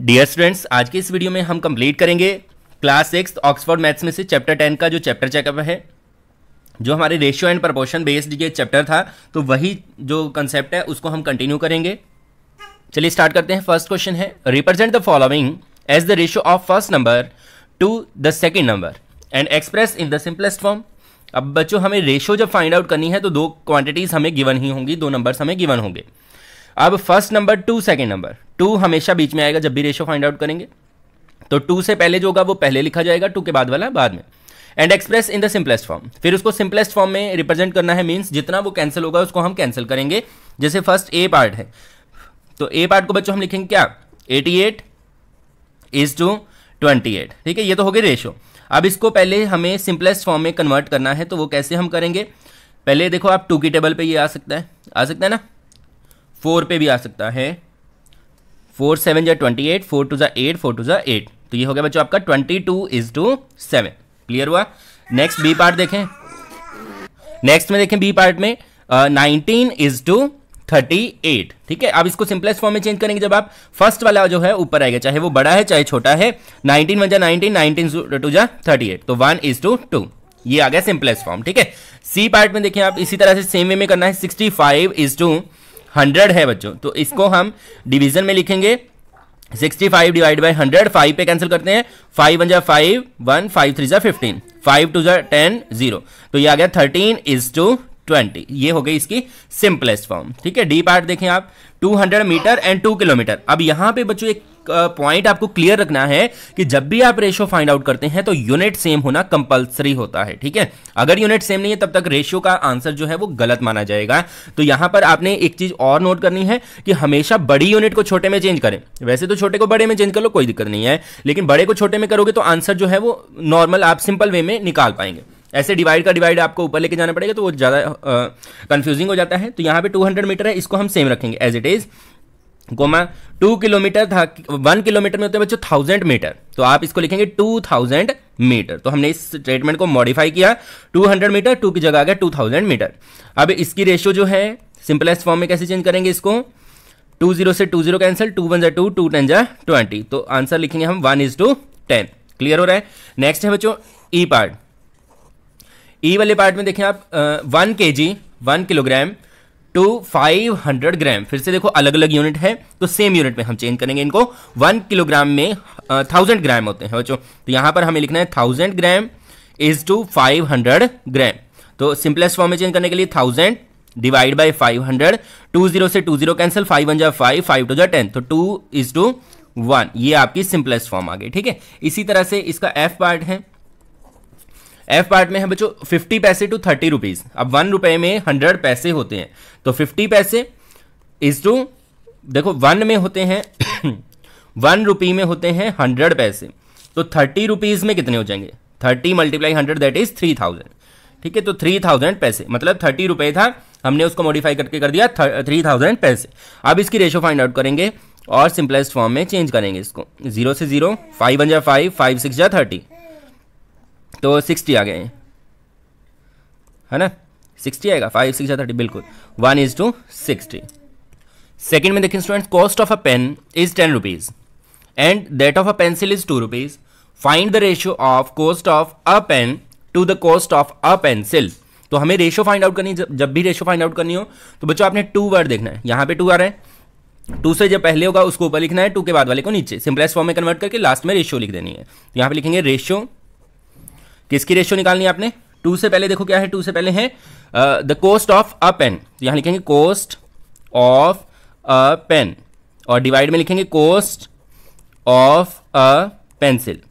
Dear students, आज के इस वीडियो में हम कंप्लीट करेंगे क्लास 6 ऑक्सफोर्ड मैथ्स में से चैप्टर 10 का जो चैप्टर चेकअप है, जो हमारे रेशियो एंड प्रपोर्शन बेस्ड ये चैप्टर था, तो वही जो कंसेप्ट है उसको हम कंटिन्यू करेंगे। चलिए स्टार्ट करते हैं। फर्स्ट क्वेश्चन है, represent the following as the ratio of first number to the second number and express in the simplest form. अब बच्चों, हमें रेशियो जब फाइंड आउट करनी है तो दो क्वांटिटीज हमें गिवन ही होंगी, दो नंबर्स हमें गिवन होंगे। अब first number to second number, to हमेशा बीच में आएगा जब भी रेशियो फाइंड आउट करेंगे, तो टू से पहले जो होगा वो पहले लिखा जाएगा, टू के बाद वाला बाद में। And express in the simplest form, फिर उसको सिंपलेस्ट फॉर्म में रिप्रेजेंट करना है, मीन्स जितना वो कैंसिल होगा उसको हम कैंसिल करेंगे। जैसे फर्स्ट ए पार्ट है, तो ए पार्ट को बच्चों हम लिखेंगे क्या, 88 इज टू 28। ठीक है, ये तो हो गए रेशियो। अब इसको पहले हमें सिंपलेस्ट फॉर्म में कन्वर्ट करना है, तो वो कैसे हम करेंगे। पहले देखो, आप टू की टेबल पे ये आ सकता है ना, 4 पे भी आ सकता है। 4 7 जा 28, 4 2 जा 8, 4 2 जा 8, तो ये हो गया बच्चों आपका 22 इज टू 7। क्लियर हुआ। नेक्स्ट बी पार्ट देखें, नेक्स्ट में देखें बी पार्ट में 19 इज टू 38। ठीक है, अब इसको सिंपलेस्ट फॉर्म में चेंज करेंगे जब आप फर्स्ट वाला जो है ऊपर आएगा, चाहे वो बड़ा है चाहे छोटा है। 19 1 जा 19, 19 2 जा 38, तो 1 इज टू 2, ये आ गया सिंपलेस्ट फॉर्म। ठीक है, सी पार्ट में देखें आप, इसी तरह से सेम वे में करना है। 65 इज टू 100 है बच्चों, तो इसको हम डिवीजन में लिखेंगे 65 डिवाइड बाई 100, 5 पे कैंसिल करते हैं। 5 1 जा 5, 1 5 3 जा 15, 5 2 जा 10, 0, तो ये आ गया 13 इज टू 20। ये हो गई इसकी सिंपलेस्ट फॉर्म। ठीक है, डी पार्ट देखें आप, 200 मीटर एंड 2 किलोमीटर। अब यहां पे बच्चों एक पॉइंट आपको क्लियर रखना है कि जब भी आप रेशियो फाइंड आउट करते हैं तो यूनिट सेम होना कंपलसरी होता है। ठीक है, अगर यूनिट सेम नहीं है तब तक रेशियो का आंसर जो है वो गलत माना जाएगा। तो यहां पर आपने एक चीज और नोट करनी है कि हमेशा बड़ी यूनिट को छोटे में चेंज करें। वैसे तो छोटे को बड़े में चेंज कर लो, कोई दिक्कत नहीं है, लेकिन बड़े को छोटे में करोगे तो आंसर जो है वो नॉर्मल आप सिंपल वे में निकाल पाएंगे। ऐसे डिवाइड का डिवाइड आपको ऊपर लेके जाना पड़ेगा, तो वो ज़्यादा कंफ्यूजिंग हो जाता है। तो यहाँ पे 200 मीटर है, इसको हम सेम रखेंगे एज इट इज, गोमा 2 किलोमीटर था, 1 किलोमीटर में होते हैं बच्चों 1000 मीटर, तो आप इसको लिखेंगे 2000 मीटर। तो हमने इस स्टेटमेंट को मॉडिफाई किया, 200 मीटर 2 की जगह आ गया 2000 मीटर। अब इसकी रेशियो जो है सिंपलेस्ट फॉर्म में कैसे चेंज करेंगे इसको, 20 से 20 कैंसिल, 2 1 जा 2, 2 10 जा 20, तो आंसर लिखेंगे हम 1 इज टू 10। क्लियर हो रहा है। नेक्स्ट है बच्चों ई पार्ट। ई वाले पार्ट में देखें आप 1 kg 1 किलोग्राम टू 500 ग्राम, फिर से देखो अलग अलग यूनिट है तो सेम यूनिट में हम चेंज करेंगे इनको। 1 किलोग्राम में 1000 ग्राम होते हैं बच्चों, तो यहां पर हमें लिखना है 1000 ग्राम इज टू 500 ग्राम। तो सिंपलेस्ट फॉर्म में चेंज करने के लिए 1000 डिवाइड बाई 500, 20 से 20 कैंसिल, 5 1 जा 5, 5 2 जा 10, तो 2 इज टू 1, ये आपकी सिंपलेस्ट फॉर्म आ गई। ठीक है, इसी तरह से इसका एफ पार्ट है। एफ पार्ट में है बच्चों 50 पैसे टू 30 रुपीज। अब 1 रुपए में 100 पैसे होते हैं, तो 50 पैसे इज टू, देखो 1 में होते हैं 1 रुपये में होते हैं 100 पैसे, तो 30 रुपीज में कितने हो जाएंगे, 30 मल्टीप्लाई 100 दैट इज 3000। ठीक है, तो 3000 पैसे मतलब 30 रुपए था, हमने उसको मॉडिफाई करके कर दिया 3000 पैसे। अब इसकी रेशो फाइंड आउट करेंगे और सिंपलेस्ट फॉर्म में चेंज करेंगे इसको, 0 से 0, 5 1 जा 5, 5 6 जा 30, तो 60 आ गए, है ना, 60 आएगा, 5 6 30, बिल्कुल 1 इज टू 60। सेकेंड में देखें students, cost of a pen is 10 rupees and that of a pencil is 2 rupees. Find the ratio of cost of a pen to the cost of a pencil. तो हमें ratio find out करनी, जब भी ratio find out करनी हो तो बच्चों आपने 2 वर्ड देखना है। यहाँ पे 2 आ रहा है, 2 से जब पहले होगा उसको ऊपर लिखना है, 2 के बाद वाले को नीचे, सिंपलेस्ट फॉर्म में कन्वर्ट करके लास्ट में रेशियो लिख देनी है। तो यहाँ पे लिखेंगे रेशियो, किसकी रेशियो निकालनी है आपने, 2 से पहले देखो क्या है, 2 से पहले है the cost of a pen, तो यहां लिखेंगे कॉस्ट ऑफ अ पेन, और डिवाइड में लिखेंगे कॉस्ट ऑफ अ पेंसिल।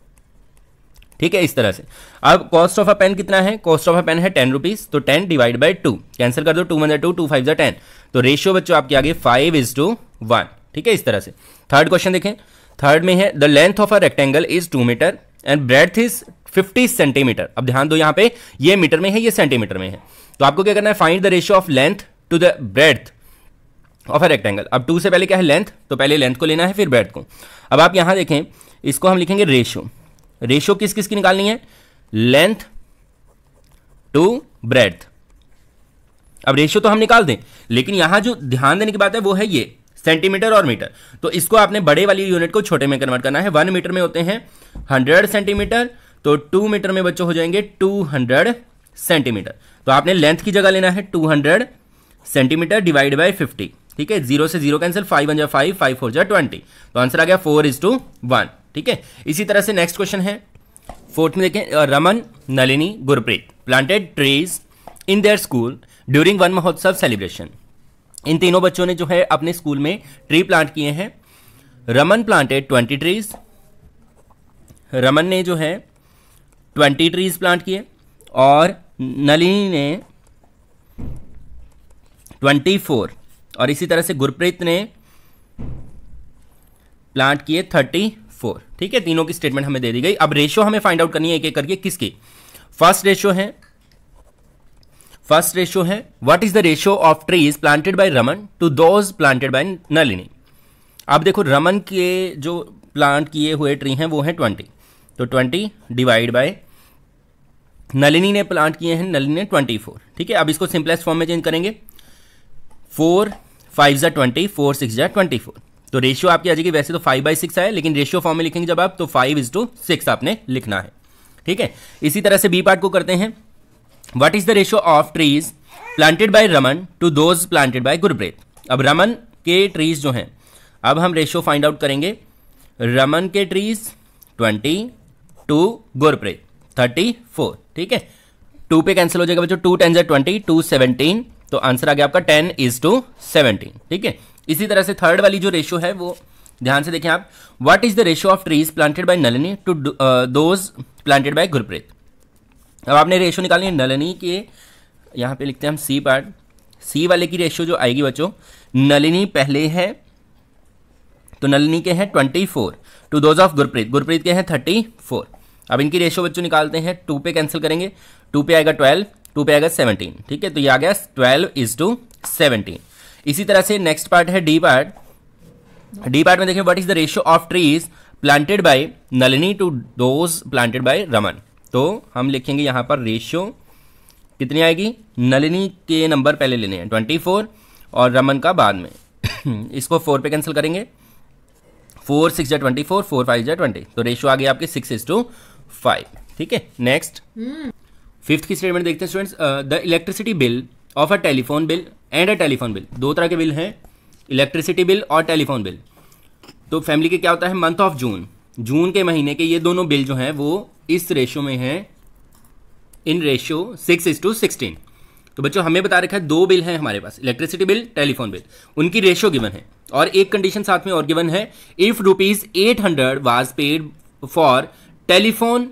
ठीक है, इस तरह से। अब कॉस्ट ऑफ अ पेन कितना है, कॉस्ट ऑफ अ पेन है 10 रुपीज, तो 10 डिवाइड बाई 2 कैंसिल कर दो, 2 1 जा 2, 2 5 जा 10, तो रेशियो बच्चों आपके आगे 5 इज टू 1। ठीक है, इस तरह से। थर्ड क्वेश्चन देखें, थर्ड में है the length of a rectangle is 2 metre and breadth is 50 centimetre. अब ध्यान दो, यहां पे ये मीटर में है, ये सेंटीमीटर में है, तो आपको क्या करना है, find the ratio of length to the breadth of a rectangle. अब 2 से पहले क्या है लेंथ, तो पहले लेंथ को लेना है फिर ब्रेड्थ को। अब आप यहां देखें, इसको हम लिखेंगे रेशियो। रेशियो किस किस की निकालनी है, लेंथ टू ब्रेड्थ। अब रेशियो तो हम निकाल दें, लेकिन यहां जो ध्यान देने की बात है वो है ये सेंटीमीटर और मीटर। तो इसको आपने बड़े वाली यूनिट को छोटे में कन्वर्ट करना है। 1 मीटर में होते हैं 100 सेंटीमीटर, तो 2 मीटर में बच्चों हो जाएंगे 200 सेंटीमीटर। तो आपने लेंथ की जगह लेना है 200 सेंटीमीटर डिवाइड बाय 50। ठीक है, 0 से 0 कैंसिल, 5 1 जा 5, 5 4 जा 20। तो आंसर आ गया 4:1। ठीक है, इसी तरह से नेक्स्ट क्वेश्चन है 4th में देखें, Raman, Nalini, Gurpreet planted trees in their school during one महोत्सव सेलिब्रेशन। इन तीनों बच्चों ने जो है अपने स्कूल में ट्री प्लांट किए हैं। रमन प्लांटेड 20 ट्रीज, रमन ने जो है 20 ट्रीज प्लांट किए, और नलिनी ने 24, और इसी तरह से गुरप्रीत ने प्लांट किए 34। ठीक है, तीनों की स्टेटमेंट हमें दे दी गई। अब रेशियो हमें फाइंड आउट करनी है एक एक करके। किसकी? फर्स्ट रेशियो है what is the ratio of trees planted by Raman to those planted by Nalini. अब देखो, रमन के जो प्लांट किए हुए ट्री हैं वो हैं 20, तो 20 डिवाइड बाय नलिनी ने प्लांट किए हैं, नलिनी ने 24। ठीक है, अब इसको सिंपलेस्ट फॉर्म में चेंज करेंगे। 4 5 जा 20, 4 6 जा 24। तो रेशियो आपकी आ जाएगी, वैसे तो 5/6 है, लेकिन रेशियो फॉर्म में लिखेंगे जब आप, तो 5:6 आपने लिखना है। ठीक है, इसी तरह से बी पार्ट को करते हैं। What is the ratio of trees planted by Raman to those planted by Gurpreet. अब रमन के ट्रीज जो हैं, अब हम रेशियो फाइंड आउट करेंगे। रमन के ट्रीज 20 टू गुरप्रीत 34। ठीक है, 2 पे कैंसिल हो जाएगा बच्चों, 2 10 जा 20, 2 17। तो आंसर आ गया आपका 10:17। ठीक है, इसी तरह से थर्ड वाली जो रेशियो है वो ध्यान से देखें आप। What is the ratio of trees planted by Nalini to those planted by Gurpreet. अब आपने रेशियो निकालनी है नलिनी के, यहाँ पे लिखते हैं हम सी पार्ट। सी वाले की रेशियो जो आएगी बच्चों, नलिनी पहले है तो नलिनी के हैं 24 to those of Gurpreet, Gurpreet के हैं 34। अब इनकी रेशियो बच्चों निकालते हैं, 2 पे कैंसिल करेंगे, 2 पे आएगा 12, 2 पे आएगा 17। ठीक है, तो ये आ गया 12:17। इसी तरह से नेक्स्ट पार्ट है डी पार्ट। डी पार्ट में देखें, what is the ratio of trees planted by Nalini to those planted by Raman. तो हम लिखेंगे यहां पर रेशियो कितनी आएगी, नलिनी के नंबर पहले लेने हैं 24 और रमन का बाद में। इसको 4 पे कैंसिल करेंगे, 4 6 जा 24, 4 5 जा 20। तो रेशियो आ गई आपकी 6:5। ठीक है, नेक्स्ट 5th की स्टेटमेंट देखते हैं students. The electricity bill of a telephone bill and a telephone bill. दो तरह के बिल हैं, इलेक्ट्रिसिटी बिल और टेलीफोन बिल। तो फैमिली के क्या होता है, मंथ ऑफ जून के महीने के ये दोनों बिल जो हैं वो इस रेशियो में हैं, इन रेशियो 6:16। तो बच्चों हमें बता रखा है 2 बिल हैं हमारे पास, इलेक्ट्रिसिटी बिल, टेलीफोन बिल, उनकी रेशियो गिवन है। और एक कंडीशन साथ में और गिवन है, if ₹800 was paid for telephone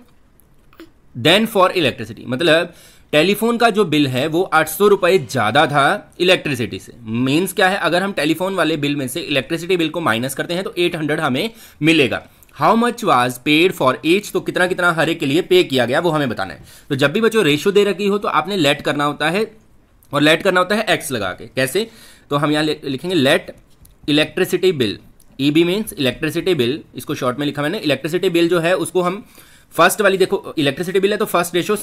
then for electricity. मतलब टेलीफोन का जो बिल है वो 800 रुपए ज्यादा था इलेक्ट्रिसिटी से। मीन्स क्या है, अगर हम टेलीफोन वाले बिल में से इलेक्ट्रिसिटी बिल को माइनस करते हैं तो 800 हमें मिलेगा। How much was paid for each, तो कितना कितना हर एक के लिए पे किया गया वो हमें बताना है। तो जब भी बच्चों रेशियो दे रखी हो तो आपने लेट करना होता है, और लेट करना होता है एक्स लगा के। कैसे, तो हम यहाँ लिखेंगे let electricity bill, EB means electricity bill, इसको शॉर्ट में लिखा मैंने। इलेक्ट्रिसिटी बिल जो है उसको हम फर्स्ट वाली, देखो इलेक्ट्रिसिटी बिल है तो फर्स्ट रेशियो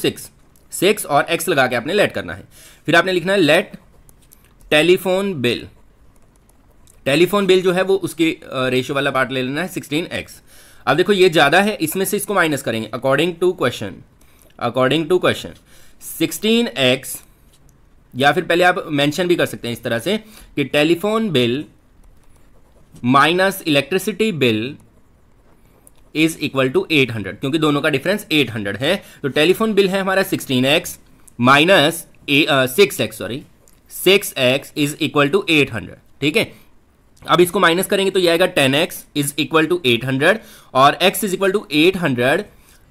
6 और एक्स लगा के आपने लेट करना है। फिर आपने लिखना है let telephone bill, telephone bill जो है वो उसकी रेशियो वाला पार्ट ले लेना है 16x। अब देखो ये ज्यादा है, इसमें से इसको माइनस करेंगे अकॉर्डिंग टू क्वेश्चन 16x, या फिर पहले आप मेंशन भी कर सकते हैं इस तरह से कि telephone bill minus electricity bill is equal to 800, क्योंकि दोनों का डिफरेंस 800 है। तो टेलीफोन बिल है हमारा 16x minus 6x is equal to 800। ठीक है, अब इसको माइनस करेंगे तो ये आएगा 10x इज इक्वल टू 800, और x is equal to 800,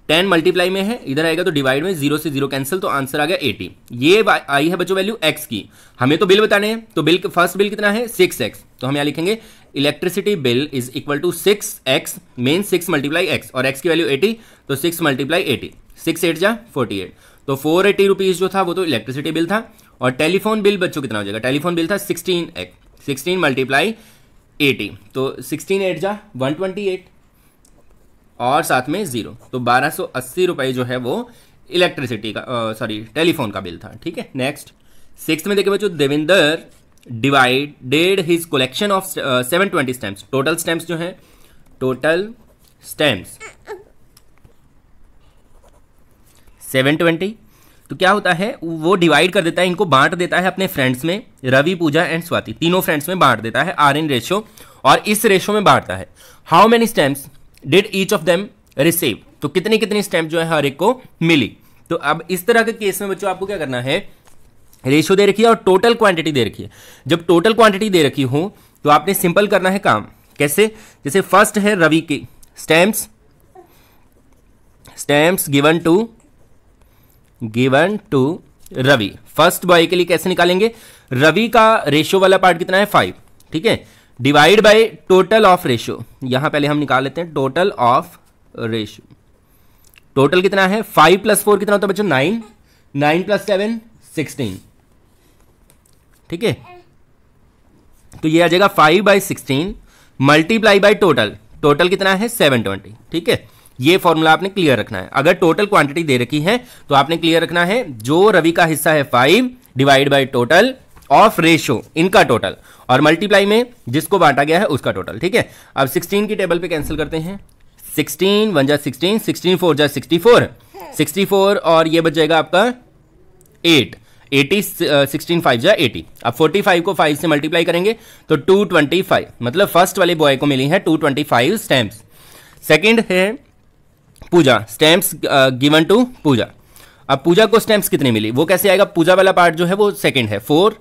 10 multiply में है, इधर आएगा तो डिवाइड में, 0 से 0 कैंसिल, तो आंसर आ गया 80। ये आई है बच्चों वैल्यू x की, हमें तो बिल बताने हैं। तो बिल फर्स्ट बिल कितना है 6x, तो हम यहाँ लिखेंगे electricity bill is equal to 6x, मेन 6 मल्टीप्लाई x, और x की वैल्यू 80, तो 6 मल्टीप्लाई 80, 6 8 जा 48। तो 480 रुपीज जो था वो तो इलेक्ट्रिसिटी बिल था। और टेलीफोन बिल बच्चों कितना हो जाएगा, टेलीफोन बिल था 16x, 16 मल्टीप्लाई 80, तो 16 8 जा 128, और साथ में 0, तो 1280 रुपए जो है वो इलेक्ट्रिसिटी का टेलीफोन का बिल था। ठीक है, नेक्स्ट 6th में देखिए बच्चों, Devendra divided his collection of 720 stamps. Total stamps जो है, टोटल स्टैम्प्स 720। तो क्या होता है, वो डिवाइड कर देता है, इनको बांट देता है अपने फ्रेंड्स में, रवि, पूजा एंड स्वाति, तीनों फ्रेंड्स में बांट देता है आर इन रेशो, और इस रेशो में बांटता है। How many stamps did each of them receive, तो कितनी कितनी स्टैम्प जो है हर एक को मिली। तो अब इस तरह के केस में बच्चों आपको क्या करना है, रेशो दे रखी है और टोटल क्वांटिटी दे रखी है। जब टोटल क्वांटिटी दे रखी हो तो आपने सिंपल करना है काम। कैसे, जैसे फर्स्ट है रवि की stamps given to Ravi. First boy के लिए कैसे निकालेंगे, रवि का रेशो वाला पार्ट कितना है 5, ठीक है, divide by total of ratio. यहां पहले हम निकाल लेते हैं टोटल ऑफ रेशो। टोटल कितना है, 5 + 4 कितना होता है बच्चों 9, 9 + 7 16, ठीक है। तो ये आ जाएगा 5/16 मल्टीप्लाई बाय टोटल, टोटल कितना है 720, ठीक है। ये फॉर्मूला आपने क्लियर रखना है। अगर टोटल क्वांटिटी दे रखी है तो आपने क्लियर रखना है जो रवि का हिस्सा है 5 divide by total of ratio, इनका टोटल, और मल्टीप्लाई में जिसको बांटा गया है उसका टोटल, ठीक है। अब 16 की टेबल पे कैंसिल करते हैं, 16 1 जा 16, 16 4 जा 64, 64 और ये बच जाएगा आपका 8, 80, 16 5 जा 80। अब 45 को 5 से मल्टीप्लाई करेंगे तो 225, मतलब फर्स्ट वाले बॉय को मिली है 225 स्टैम्प्स। सेकंड है पूजा, स्टैम्प्स गिवन टू पूजा। अब पूजा को स्टैम्प्स कितनी मिली, वो कैसे आएगा, पूजा वाला पार्ट जो है वो सेकंड है 4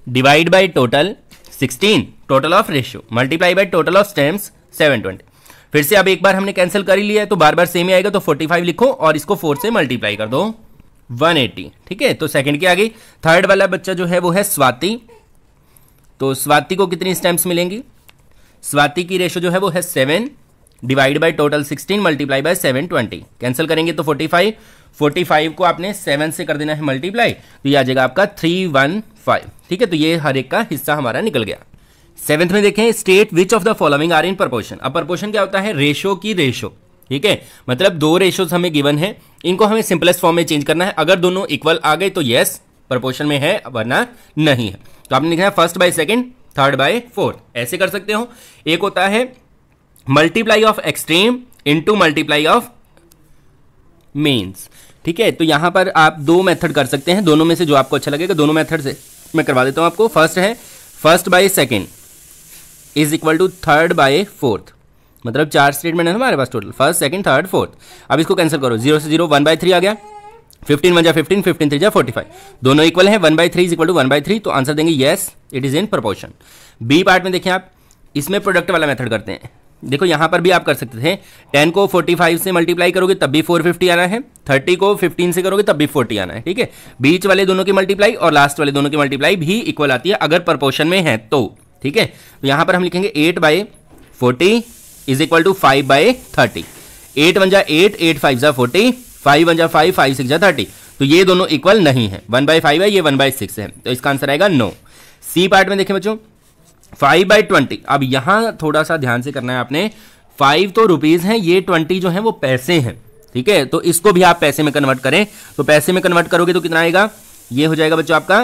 divide by total 16 total of ratio multiply by total of stamps 720। फिर से अब एक बार हमने कैंसिल कर ही लिया है तो बार बार सेम ही आएगा, तो 45 लिखो और इसको 4 से मल्टीप्लाई कर दो 180, ठीक है। तो सेकंड की आ गई। थर्ड वाला बच्चा जो है वो है स्वाति। तो स्वाति को कितनी स्टैम्प्स मिलेंगी, स्वाति की रेशो जो है वो है 7 divide by total 16 multiply by 720। Cancel करेंगे तो 45 को आपने 7 से कर देना है मल्टीप्लाई, तो ये आ जाएगा आपका 315, ठीक है। तो ये हर एक का हिस्सा हमारा निकल गया। 7th में देखें, state which of the following are in proportion. अब प्रपोर्शन क्या होता है, रेशो की रेशो, ठीक है, मतलब दो रेशोज हमें गिवन है, इनको हमें सिंपलेस्ट फॉर्म में चेंज करना है। अगर दोनों इक्वल आ गए तो यस प्रपोर्शन में है, वरना नहीं है। तो आपने लिखा है first by second, third by fourth, ऐसे कर सकते हो। एक होता है multiply of extreme into multiply of means, ठीक है। तो यहां पर आप दो मेथड कर सकते हैं, दोनों में से जो आपको अच्छा लगेगा, दोनों मेथड से मैं करवा देता हूं आपको। फर्स्ट है first by second is equal to third by fourth, मतलब 4 स्टेटमेंट है हमारे पास total, first second third fourth. अब इसको कैंसिल करो, 0 से 0 1/3 आ गया, 15 1 जा 15, 15 3 जा 45, दोनों इक्वल है, 1/3 इज इक्वल टू 1/3, तो आंसर देंगे yes it is in proportion. B part में देखिए आप, इसमें प्रोडक्ट वाला मेथड करते हैं। देखो यहां पर भी आप कर सकते थे, 10 को 45 से मल्टीप्लाई करोगे तब भी 450 आना है, 30 को 15 से करोगे तब भी 40 आना है, ठीक है। बीच वाले दोनों की मल्टीप्लाई और लास्ट वाले दोनों की मल्टीप्लाई भी इक्वल आती है अगर प्रोपोर्शन में है तो, ठीक है। तो यहां पर हम लिखेंगे 8/40 इज इक्वल टू 5/30, 8 1 जा 8, 8 5 जा 40, 5 1 जा 5, 5 6 जा 30, तो ये दोनों इक्वल नहीं है, 1/5 है, ये 1/6 है, तो इसका आंसर आएगा नो। सी पार्ट में देखें बच्चों, 5/20। अब यहां थोड़ा सा ध्यान से करना है आपने, 5 तो रुपीज हैं, ये 20 जो है वो पैसे हैं, ठीक है। तो इसको भी आप पैसे में कन्वर्ट करें, तो पैसे में कन्वर्ट करोगे तो कितना आएगा, ये हो जाएगा बच्चों आपका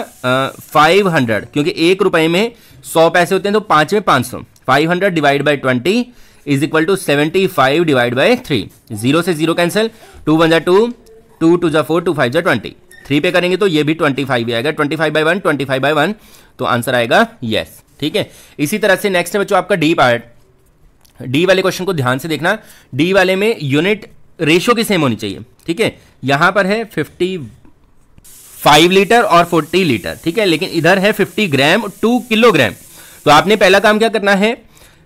500, क्योंकि 1 रुपए में 100 पैसे होते हैं, तो 5 में 500, 500 divide by 20 is equal to 75 divide by 3, 0 से 0 कैंसिल, 2 1 जा 2, 2 2 जा 4, 2 5 जा 20, 3 पे करेंगे तो ये भी 25 ही आएगा, 25/1, 25/1, तो आंसर आएगा यस, ठीक है। इसी तरह से नेक्स्ट है बच्चों आपका डी पार्ट। डी वाले क्वेश्चन को ध्यान से देखना, डी वाले में यूनिट रेशो की सेम होनी चाहिए, ठीक है। यहां पर है 55 लीटर और 40 लीटर, ठीक है, लेकिन इधर है 50 ग्राम 2 किलोग्राम। तो आपने पहला काम क्या करना है,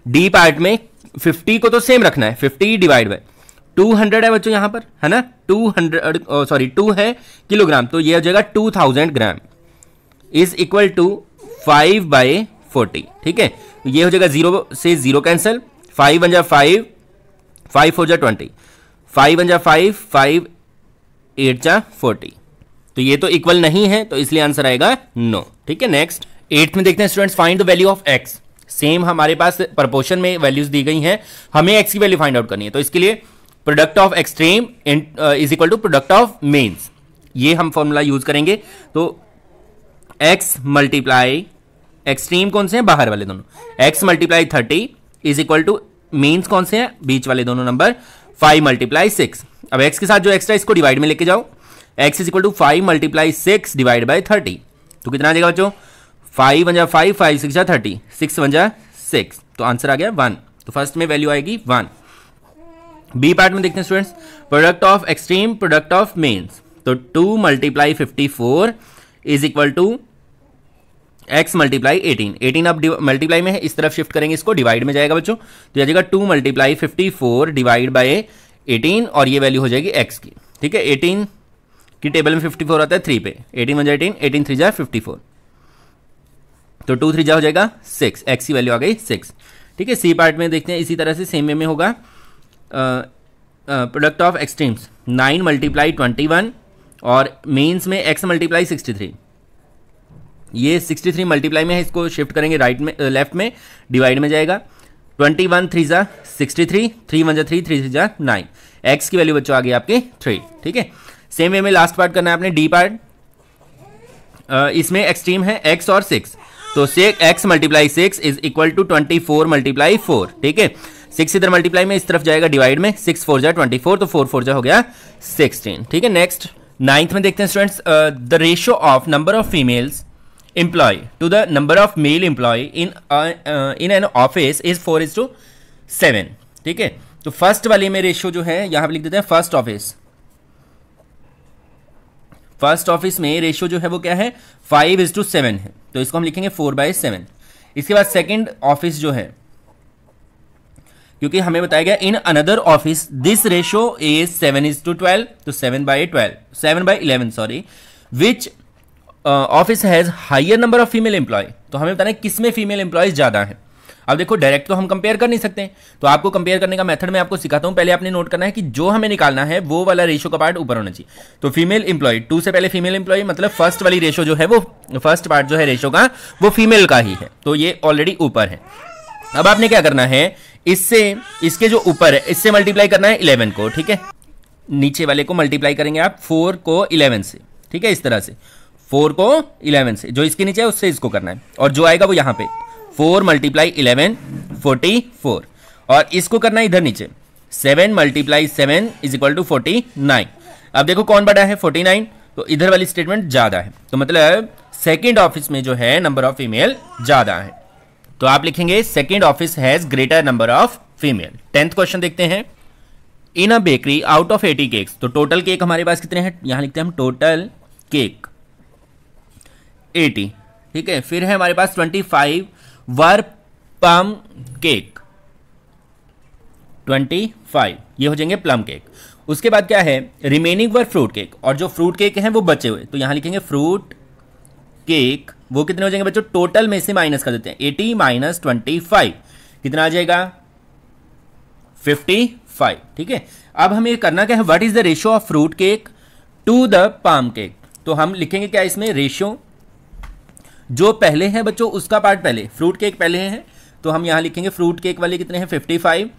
डी पार्ट में 50 को तो सेम रखना है, 50 डिवाइड बाय 200 है बच्चों यहां पर, है ना, 2 है किलोग्राम, तो ये हो जाएगा 2000 ग्राम इज इक्वल टू 5/40, ठीक है। तो ये हो जाएगा 0 से 0 कैंसिल, 5 1 जा 5, 5 4 जा 20, 5 1 जा 5, 5 8 जा 40, तो ये तो इक्वल नहीं है, तो इसलिए आंसर आएगा नो, ठीक है। नेक्स्ट 8th में देखते हैं students, find the value of x. Same हमारे पास प्रपोर्शन में वैल्यूज दी गई हैं, हमें एक्स की वैल्यू फाइंड आउट करनी है, तो इसके लिए product of extreme is equal to product of means, ये हम फॉर्मूला यूज करेंगे। तो x मल्टीप्लाई एक्सट्रीम कौन से हैं, बाहर वाले दोनों, x multiply 30 is equal two means कौन से हैं, बीच वाले दोनों नंबर 5 मल्टीप्लाई 6। अब x के साथ जो एक्स्ट्रा इसको डिवाइड में लेके जाओ, x is equal to 5 multiply 6 divide by 30, तो कितना आ जाएगा बच्चों, 5 वन जा 5, 5 6 जा 30, 6 वन जा 6, तो आंसर आ गया 1। तो फर्स्ट में वैल्यू आएगी 1। बी पार्ट में देखते हैं students, product of extreme product of means, तो 2 multiply 54 is equal to x multiply 18, 18 अब मल्टीप्लाई में है, इस तरफ शिफ्ट करेंगे इसको, डिवाइड में जाएगा बच्चों, तो आ जाएगा 2 मल्टीप्लाई 54 डिवाइड बाय 18 और ये वैल्यू हो जाएगी x की। ठीक है, 18 की टेबल में 54 आता है 3 पे, 18 1 जा 18, 18 3 जा 54, तो 2 3 जा हो जाएगा 6, x की वैल्यू आ गई 6। ठीक है, सी पार्ट में देखते हैं इसी तरह से सेम वे में होगा, प्रोडक्ट ऑफ एक्सट्रीम्स 9 मल्टीप्लाई 21 और मीन्स में x मल्टीप्लाई 63, ये 63 मल्टीप्लाई में है, इसको शिफ्ट करेंगे राइट में, लेफ्ट में, डिवाइड में जाएगा, 21 3 जा 63, 3 1 जा 3, 3 3 जा 9, x की वैल्यू बच्चों आ गई आपके 3। ठीक है, सेम वे में लास्ट पार्ट करना है आपने, डी पार्ट, इसमें एक्सट्रीम है x और 6, तो x multiply 6 is equal to 24 multiply 4। ठीक है, 6 इधर मल्टीप्लाई में इस तरफ जाएगा डिवाइड में, 6 4 जा 24, तो 4 4 जा हो गया 16। ठीक है, नेक्स्ट 9th में देखते हैं students, the ratio of number of females employee to the number of male employee in an office is 4:7। ठीक है, तो फर्स्ट वाले में रेशियो जो है यहां पे लिख देते हैं, फर्स्ट ऑफिस में रेशियो जो है वो क्या है, 5:7 है, तो इसको हम लिखेंगे 4/7। इसके बाद सेकंड ऑफिस जो है, क्योंकि हमें बताया गया in another office this ratio is 7:12, तो 7/11 sorry, which office has higher number of female employ, तो हमें बताना है किस में फीमेल एम्प्लॉयज ज्यादा है। अब देखो डायरेक्ट तो हम कंपेयर कर नहीं सकते, तो आपको कंपेयर करने का मेथड मैं आपको सिखाता हूं। पहले आपने नोट करना है कि जो हमें निकालना है वो वाला रेशियो का पार्ट ऊपर होना चाहिए, तो फीमेल एम्प्लॉय 2 से पहले फीमेल एम्प्लॉय, मतलब फर्स्ट वाली रेशियो जो है वो फर्स्ट पार्ट जो है रेशियो का वो फीमेल का ही है, तो ये ऑलरेडी ऊपर है। अब आपने क्या करना है, इससे इसके जो ऊपर है इससे मल्टीप्लाई करना है 11 को। ठीक है, नीचे वाले को मल्टीप्लाई करेंगे आप 4 को 11 से। ठीक है, इस तरह से 4 को 11 से, जो इसके नीचे है उससे इसको करना है, और जो आएगा वो यहां पे 4 मल्टीप्लाई 11 44, और इसको करना है इधर नीचे 7 मल्टीप्लाई 7 इज इक्वल टू 49। अब देखो कौन बड़ा है 49, तो इधर वाली स्टेटमेंट ज्यादा है, तो मतलब सेकेंड ऑफिस में जो है नंबर ऑफ फीमेल ज्यादा है, तो आप लिखेंगे second office has greater number of female. 10th question देखते हैं, in a bakery out of 80 cakes, तो टोटल केक हमारे पास कितने हैं, यहां लिखते हैं हम टोटल केक 80। ठीक है, फिर है हमारे पास 25 वर प्लम केक, 25 ये हो जाएंगे प्लम केक। उसके बाद क्या है, रिमेनिंग वर फ्रूट केक, और जो फ्रूट केक हैं वो बचे हुए, तो यहां लिखेंगे फ्रूट केक, वो कितने हो जाएंगे बच्चों, टोटल में से माइनस कर देते हैं, 80 माइनस 25 कितना आ जाएगा 55। ठीक है, अब हमें करना क्या है, what is the ratio of fruit cake to the plum cake, तो हम लिखेंगे क्या इसमें, रेशियो जो पहले है बच्चों उसका पार्ट पहले, फ्रूट केक पहले है, तो हम यहां लिखेंगे फ्रूट केक वाले कितने हैं 55,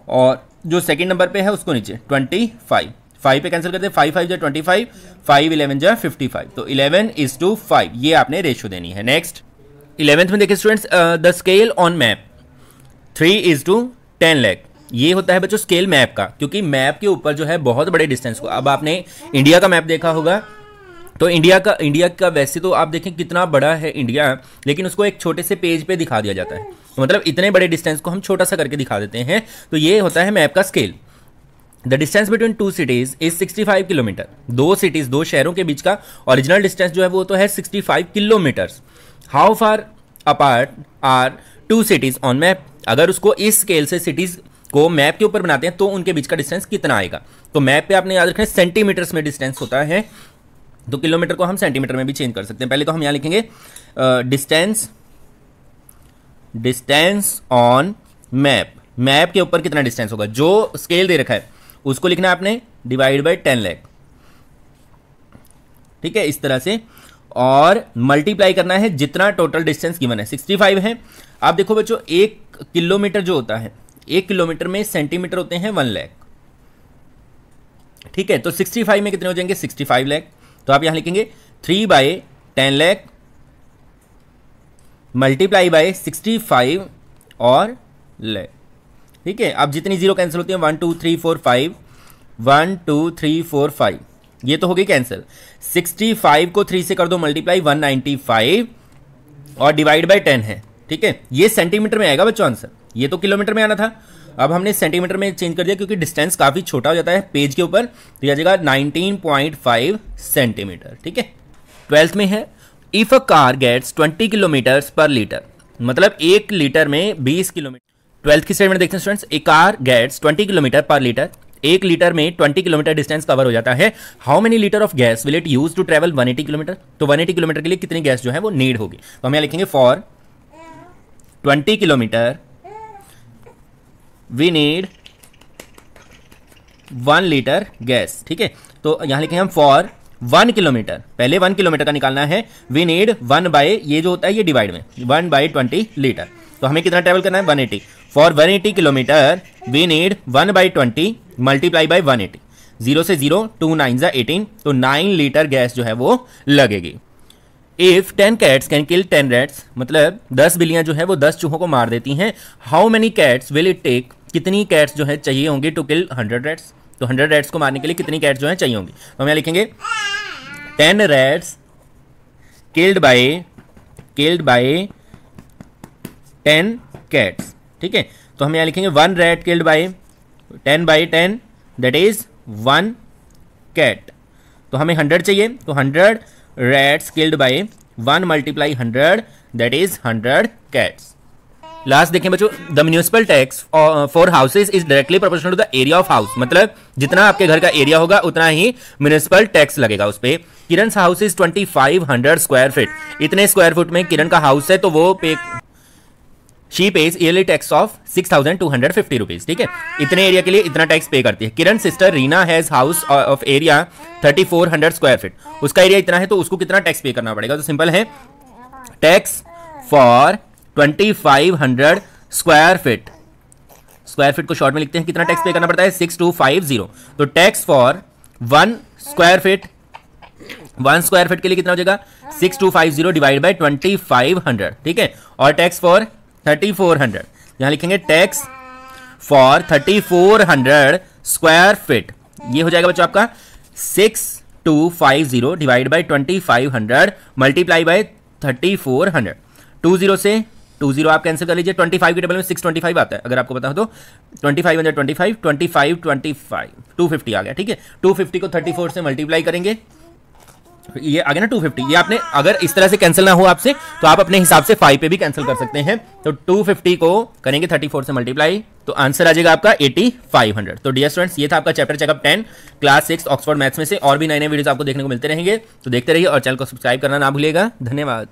और जो सेकंड नंबर पे है उसको नीचे 25, 5 पे कैंसिल करते हैं, 5 5 जा 25, 5 11 जा 55, तो 11:5 ये आपने रेशियो देनी है। नेक्स्ट 11th में देखिए students, the scale on map 3:10 lakh, ये होता है बच्चों स्केल मैप का, क्योंकि मैप के ऊपर जो है बहुत बड़े डिस्टेंस को, अब आपने इंडिया का मैप देखा होगा, तो इंडिया का वैसे तो आप देखें कितना बड़ा है इंडिया, लेकिन उसको एक छोटे से पेज पे दिखा दिया जाता है, तो मतलब इतने बड़े डिस्टेंस को हम छोटा सा करके दिखा देते हैं, तो ये होता है मैप का scale. The distance between 2 cities is 65 kilometre, 2 cities 2 शहरों के बीच का ओरिजिनल डिस्टेंस जो है वो तो है 65 kilometres. How far apart are 2 cities on map, अगर उसको इस स्केल से सिटीज को मैप के ऊपर बनाते हैं तो उनके बीच का डिस्टेंस कितना आएगा, तो मैप पे आपने याद रखना है सेंटीमीटर्स में डिस्टेंस होता है, तो किलोमीटर को हम सेंटीमीटर में भी चेंज कर सकते हैं। पहले तो हम यहां लिखेंगे डिस्टेंस ऑन मैप, मैप के ऊपर कितना डिस्टेंस होगा, जो स्केल दे रखा है उसको लिखना है आपने डिवाइड बाय 10 लाख। ठीक है, इस तरह से, और मल्टीप्लाई करना है जितना टोटल डिस्टेंस गिवन है, 65 है। आप देखो बच्चों 1 किलोमीटर जो होता है, 1 किलोमीटर में सेंटीमीटर होते हैं 1 लाख। ठीक है, तो 65 में कितने हो जाएंगे 65 लाख, तो आप यहां लिखेंगे 3/10 लाख मल्टीप्लाई बाय 65 और ले, ठीक है। अब जितनी जीरो कैंसिल होती है 1 2 3 4 5, 1 2 3 4 5, ये तो हो गई कैंसिल। 65 को 3 से कर दो मल्टीप्लाई, 195 और डिवाइड बाय 10 है, ठीक है। ये सेंटीमीटर में आएगा बच्चों आंसर, ये तो किलोमीटर में आना था, अब हमने सेंटीमीटर में चेंज कर दिया क्योंकि डिस्टेंस काफी छोटा हो जाता है पेज के ऊपर, तो यह आ जाएगा 19.5 सेंटीमीटर, ठीक है। 12th में है, if a car gets 20 kilometre per litre, मतलब 1 लीटर में 20 किलोमीटर। 12th की स्टेटमेंट देखते हैं students, a car gets 20 kilometre per litre, 1 litre में 20 किलोमीटर डिस्टेंस कवर हो जाता है। How many litre of gas will it use to travel 180 kilometre, तो 180 किलोमीटर के लिए कितनी गैस जो है वो नीड होगी, तो हम यहाँ लिखेंगे for 20 kilometre we need 1 litre gas, ठीक है। तो यहां लिखेंगे हम फॉर 1 किलोमीटर, पहले 1 किलोमीटर का निकालना है, वी नीड 1 बाय, ये जो होता है ये डिवाइड में 1 बाय 20 लीटर, तो हमें कितना ट्रेवल करना है 180। For 180 kilometre we need 1 by 20 multiply by 180, 0 से 0 2 9 18, तो 9 लीटर गैस जो है वो लगेगी। If 10 cats can kill 10 rats, मतलब 10 बिल्लियां जो है वो 10 चूहों को मार देती हैं। How many cats will it take, कितनी कैट्स जो है चाहिए होंगी टू किल 100 रैट्स, तो 100 रैट्स को मारने के लिए कितनी कैट्स जो है चाहिए होंगी, तो हम यहाँ लिखेंगे 10 रैट्स किल्ड बाय 10 कैट्स, ठीक है। तो हम यहाँ लिखेंगे 1 rat killed by 10 by 10 that is 1 cat, तो हमें 100 चाहिए, तो 100 rats killed by 1 multiply 100 that is 100 cats। Last देखें बच्चों, the municipal tax for houses is directly proportional to the area of house, मतलब जितना आपके घर का एरिया होगा उतना ही म्यूनिसिपल टैक्स लगेगा उस पर। किरण हाउस इज 2500 स्क्वायर फीट, इतने स्क्वायर फुट में किरण का हाउस है, तो वो पे she page yearly tax of 6250 rupees, ठीक है। इतने एरिया के लिए इतना टैक्स पे करती है। Kiran sister Reena has house of area 3400 square feet, उसका एरिया इतना है, तो उसको कितना टैक्स पे करना पड़ेगा, तो सिंपल है tax for 2500 square feet, square feet को शॉर्ट में लिखते हैं, कितना टैक्स पे करना पड़ता है 6250, तो tax for 1 square feet, 1 square feet के लिए कितना हो जाएगा 6250 डिवाइड बाय 2500, ठीक है। और टैक्स फॉर 3400, यहां लिखेंगे टैक्स फॉर 3400 स्क्वायर फीट, ये हो जाएगा बच्चों आपका 6250 डिवाइड बाय 2500 मल्टीप्लाई बाय 3400, 20 से 20 आप कैंसिल कर लीजिए, 25 के टेबल में 625 आता है अगर आपको पता हो तो, 25 25 25 25 250 आ गया, ठीक है। 250 को 34 से मल्टीप्लाई करेंगे, ये आ गया ना 250, ये आपने अगर इस तरह से कैंसिल ना हो आपसे तो आप अपने हिसाब से 5 पे भी कैंसिल कर सकते हैं, तो 250 को करेंगे 34 से मल्टीप्लाई, तो आंसर आ जाएगा आपका 8500। तो डियर स्टूडेंट्स, ये था आपका chapter checkup 10 class 6 Oxford maths में से, और भी नए नए वीडियोस आपको देखने को मिलते रहेंगे, तो देखते रहिए और चैनल को सब्सक्राइब करना ना भूलिएगा। धन्यवाद।